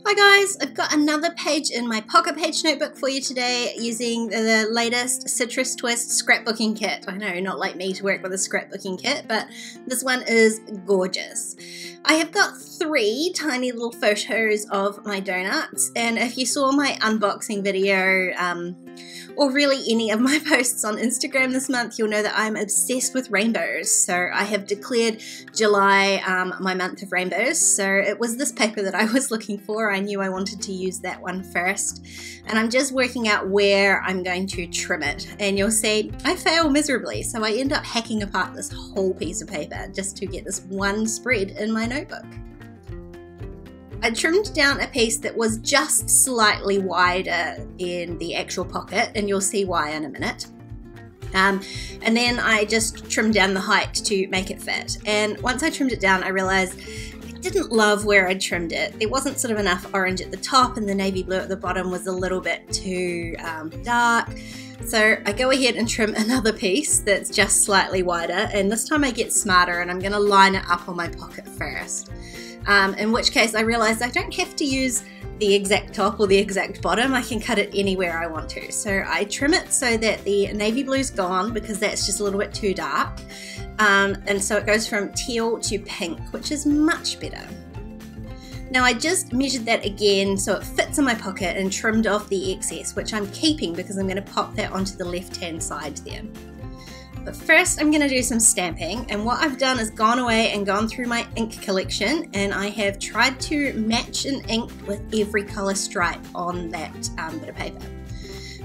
Hi guys, I've got another page in my pocket page notebook for you today using the latest Citrus Twist scrapbooking kit. I know, not like me to work with a scrapbooking kit, but this one is gorgeous. I have got 3 tiny little photos of my donuts, and if you saw my unboxing video, or really any of my posts on Instagram this month, you'll know that I'm obsessed with rainbows. So I have declared July my month of rainbows. So it was this paper that I was looking for. I knew I wanted to use that one first. And I'm just working out where I'm going to trim it. And you'll see I fail miserably. So I end up hacking apart this whole piece of paper just to get this one spread in my notebook. I trimmed down a piece that was just slightly wider in the actual pocket, and you'll see why in a minute. And then I just trimmed down the height to make it fit. And once I trimmed it down, I realized I didn't love where I'd trimmed it. There wasn't sort of enough orange at the top, and the navy blue at the bottom was a little bit too dark. So I go ahead and trim another piece that's just slightly wider, and this time I get smarter and I'm going to line it up on my pocket first. In which case I realized I don't have to use the exact top or the exact bottom. I can cut it anywhere I want to. So I trim it so that the navy blue's gone because that's just a little bit too dark. And so it goes from teal to pink, which is much better. Now I just measured that again so it fits in my pocket and trimmed off the excess, which I'm keeping because I'm going to pop that onto the left-hand side there. But first I'm going to do some stamping, and what I've done is gone away and gone through my ink collection, and I have tried to match an ink with every colour stripe on that bit of paper,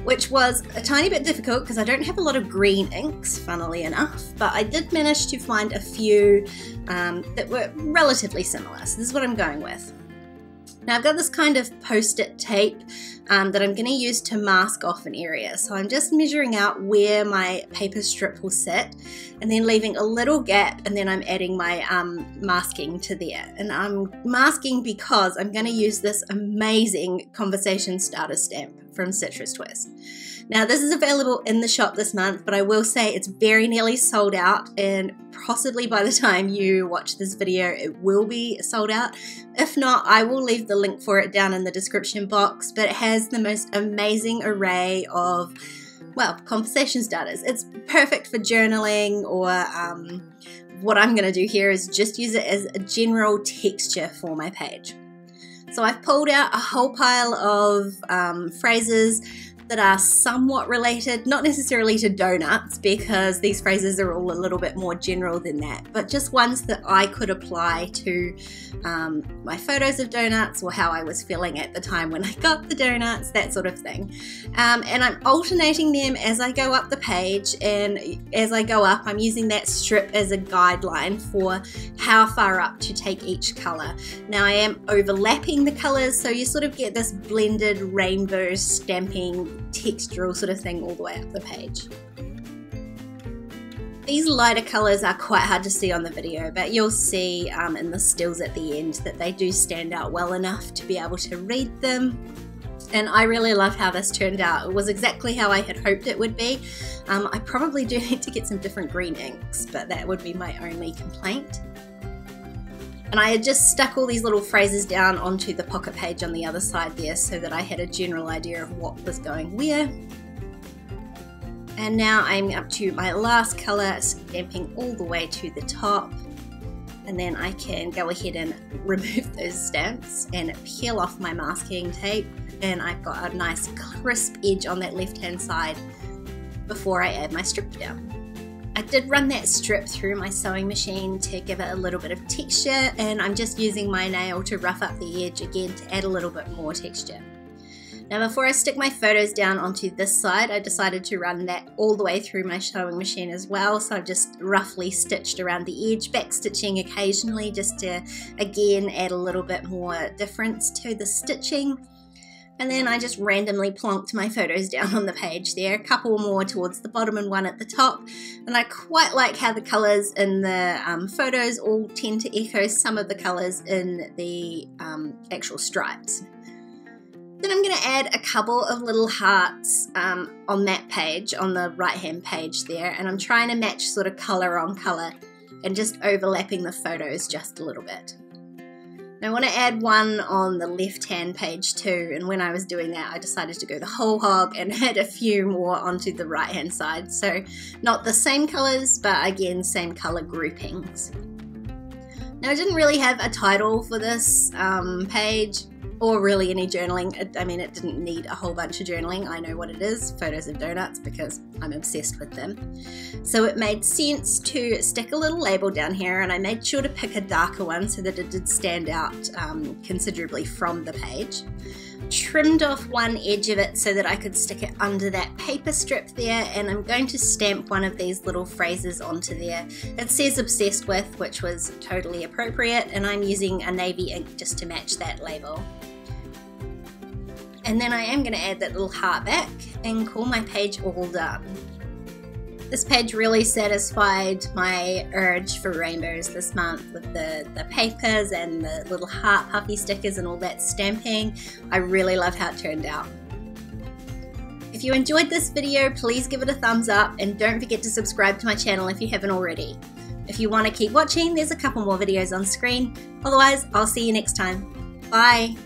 which was a tiny bit difficult because I don't have a lot of green inks, funnily enough, but I did manage to find a few that were relatively similar, so this is what I'm going with. Now I've got this kind of post-it tape that I'm going to use to mask off an area. So I'm just measuring out where my paper strip will sit and then leaving a little gap, and then I'm adding my masking to there. And I'm masking because I'm going to use this amazing conversation starter stamp from Citrus Twist. Now this is available in the shop this month, but I will say it's very nearly sold out, and possibly by the time you watch this video it will be sold out. If not, I will leave the link for it down in the description box, but it has the most amazing array of, well, conversation starters. It's perfect for journaling, or what I'm going to do here is just use it as a general texture for my page. So I've pulled out a whole pile of phrases that are somewhat related, not necessarily to donuts because these phrases are all a little bit more general than that, but just ones that I could apply to my photos of donuts or how I was feeling at the time when I got the donuts, that sort of thing. And I'm alternating them as I go up the page, and as I go up I'm using that strip as a guideline for how far up to take each colour. Now I am overlapping the colours, so you sort of get this blended rainbow stamping textural sort of thing all the way up the page. These lighter colours are quite hard to see on the video, but you'll see in the stills at the end that they do stand out well enough to be able to read them. And I really love how this turned out. It was exactly how I had hoped it would be. I probably do need to get some different green inks, but that would be my only complaint. And I had just stuck all these little phrases down onto the pocket page on the other side there so that I had a general idea of what was going where. And now I'm up to my last colour, stamping all the way to the top. And then I can go ahead and remove those stamps and peel off my masking tape. And I've got a nice crisp edge on that left-hand side before I add my strip down. I did run that strip through my sewing machine to give it a little bit of texture, and I'm just using my nail to rough up the edge again to add a little bit more texture. Now before I stick my photos down onto this side, I decided to run that all the way through my sewing machine as well, so I've just roughly stitched around the edge, back stitching occasionally just to again add a little bit more difference to the stitching. And then I just randomly plonked my photos down on the page there, a couple more towards the bottom and one at the top. And I quite like how the colours in the photos all tend to echo some of the colours in the actual stripes. Then I'm going to add a couple of little hearts on that page, on the right hand page there, and I'm trying to match sort of colour on colour and just overlapping the photos just a little bit. I want to add one on the left-hand page too, and when I was doing that I decided to go the whole hog and add a few more onto the right-hand side. So not the same colours, but again same colour groupings. Now I didn't really have a title for this page, or really any journaling. I mean, it didn't need a whole bunch of journaling. I know what it is, photos of donuts, because I'm obsessed with them. So it made sense to stick a little label down here, and I made sure to pick a darker one so that it did stand out considerably from the page. Trimmed off one edge of it so that I could stick it under that paper strip there, and I'm going to stamp one of these little phrases onto there. It says obsessed with, which was totally appropriate, and I'm using a navy ink just to match that label. And then I am going to add that little heart back and call my page all done. This page really satisfied my urge for rainbows this month with the papers and the little heart puffy stickers and all that stamping. I really love how it turned out. If you enjoyed this video, please give it a thumbs up and don't forget to subscribe to my channel if you haven't already. If you want to keep watching, there's a couple more videos on screen. Otherwise, I'll see you next time. Bye!